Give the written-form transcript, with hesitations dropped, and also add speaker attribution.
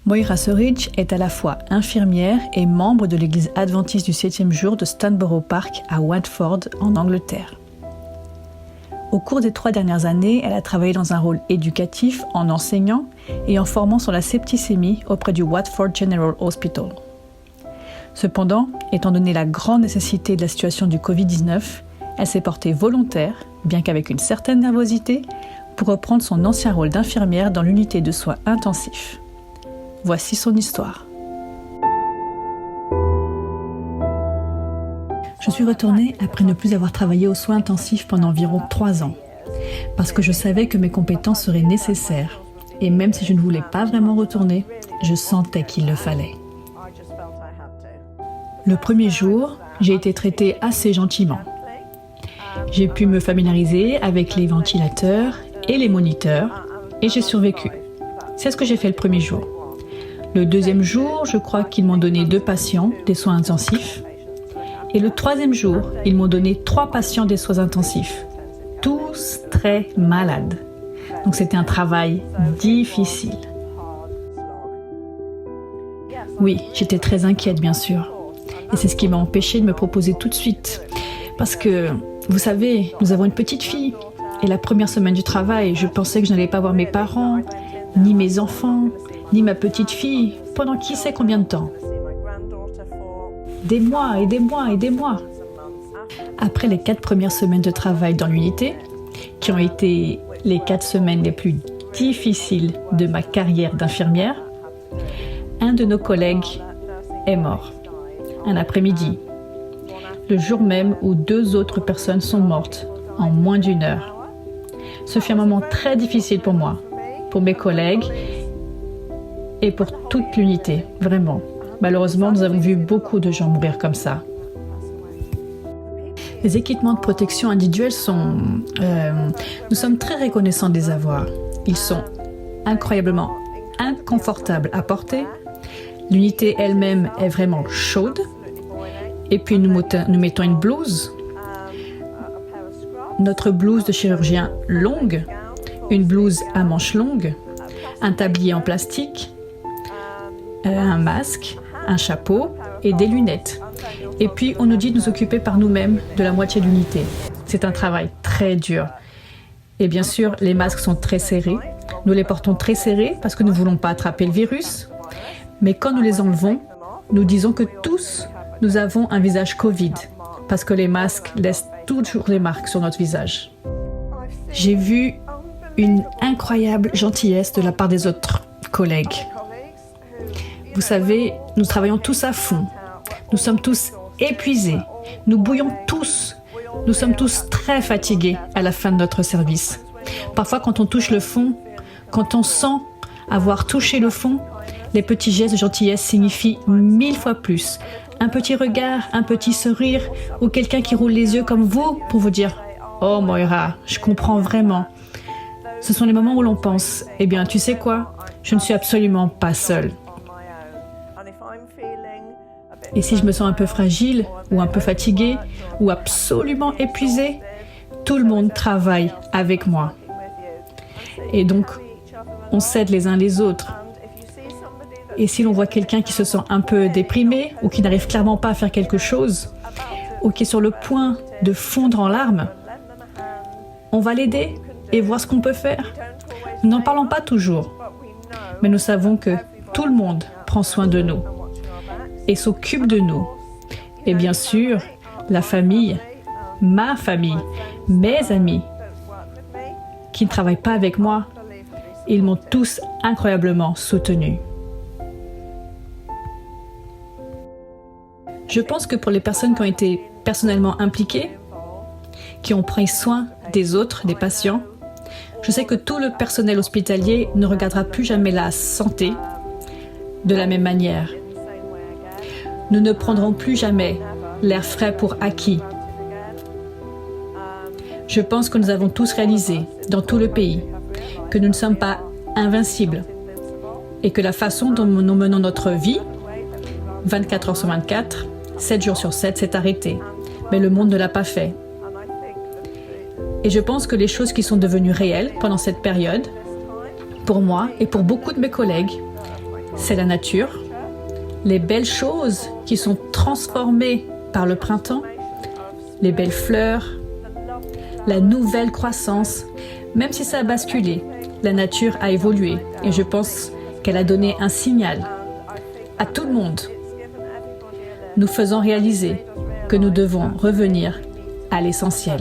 Speaker 1: Moira Surridge est à la fois infirmière et membre de l'église adventiste du 7e jour de Stanborough Park à Watford, en Angleterre. Au cours des 3 dernières années, elle a travaillé dans un rôle éducatif en enseignant et en formant sur la septicémie auprès du Watford General Hospital. Cependant, étant donné la grande nécessité de la situation du Covid-19, elle s'est portée volontaire, bien qu'avec une certaine nervosité, pour reprendre son ancien rôle d'infirmière dans l'unité de soins intensifs. Voici son histoire. Je suis retournée après ne plus avoir travaillé aux soins intensifs pendant environ 3 ans, parce que je savais que mes compétences seraient nécessaires, et même si je ne voulais pas vraiment retourner, je sentais qu'il le fallait. Le premier jour, j'ai été traitée assez gentiment. J'ai pu me familiariser avec les ventilateurs et les moniteurs, et j'ai survécu. C'est ce que j'ai fait le premier jour. Le deuxième jour, je crois qu'ils m'ont donné 2 patients des soins intensifs. Et le 3e jour, ils m'ont donné 3 patients des soins intensifs. Tous très malades. Donc c'était un travail difficile. Oui, j'étais très inquiète bien sûr. Et c'est ce qui m'a empêchée de me proposer tout de suite. Parce que, vous savez, nous avons une petite fille. Et la première semaine du travail, je pensais que je n'allais pas voir mes parents, ni mes enfants, ni ma petite fille, pendant qui sait combien de temps. Des mois et des mois et des mois. Après les 4 premières semaines de travail dans l'unité, qui ont été les 4 semaines les plus difficiles de ma carrière d'infirmière, un de nos collègues est mort, un après-midi, le jour même où 2 autres personnes sont mortes en moins d'1 heure. Ce fut un moment très difficile pour moi, pour mes collègues et pour toute l'unité, vraiment. Malheureusement, nous avons vu beaucoup de gens mourir comme ça. Les équipements de protection individuels nous sommes très reconnaissants de les avoir. Ils sont incroyablement inconfortables à porter. L'unité elle-même est vraiment chaude. Et puis nous mettons une blouse. Notre blouse de chirurgien longue, une blouse à manches longues, un tablier en plastique, un masque, un chapeau et des lunettes. Et puis on nous dit de nous occuper par nous-mêmes de la moitié de l'unité. C'est un travail très dur. Et bien sûr, les masques sont très serrés. Nous les portons très serrés parce que nous ne voulons pas attraper le virus. Mais quand nous les enlevons, nous disons que tous, nous avons un visage Covid parce que les masques laissent toujours des marques sur notre visage. J'ai vu une incroyable gentillesse de la part des autres collègues. Vous savez, nous travaillons tous à fond. Nous sommes tous épuisés. Nous bouillons tous. Nous sommes tous très fatigués à la fin de notre service. Parfois, quand on touche le fond, quand on sent avoir touché le fond, les petits gestes de gentillesse signifient 1000 fois plus. Un petit regard, un petit sourire, ou quelqu'un qui roule les yeux comme vous pour vous dire « Oh Moira, je comprends vraiment ». Ce sont les moments où l'on pense « Eh bien, tu sais quoi ? Je ne suis absolument pas seule ». Et si je me sens un peu fragile, ou un peu fatiguée, ou absolument épuisée, tout le monde travaille avec moi. Et donc, on s'aide les uns les autres. Et si l'on voit quelqu'un qui se sent un peu déprimé, ou qui n'arrive clairement pas à faire quelque chose, ou qui est sur le point de fondre en larmes, on va l'aider et voir ce qu'on peut faire. Nous n'en parlons pas toujours, mais nous savons que tout le monde prend soin de nous et s'occupe de nous. Et bien sûr, la famille, ma famille, mes amis, qui ne travaillent pas avec moi, ils m'ont tous incroyablement soutenu. Je pense que pour les personnes qui ont été personnellement impliquées, qui ont pris soin des autres, des patients, je sais que tout le personnel hospitalier ne regardera plus jamais la santé de la même manière. Nous ne prendrons plus jamais l'air frais pour acquis. Je pense que nous avons tous réalisé, dans tout le pays, que nous ne sommes pas invincibles et que la façon dont nous menons notre vie, 24 heures sur 24, 7 jours sur 7, s'est arrêtée. Mais le monde ne l'a pas fait. Et je pense que les choses qui sont devenues réelles pendant cette période, pour moi et pour beaucoup de mes collègues, c'est la nature, les belles choses qui sont transformées par le printemps, les belles fleurs, la nouvelle croissance. Même si ça a basculé, la nature a évolué et je pense qu'elle a donné un signal à tout le monde, nous faisant réaliser que nous devons revenir à l'essentiel.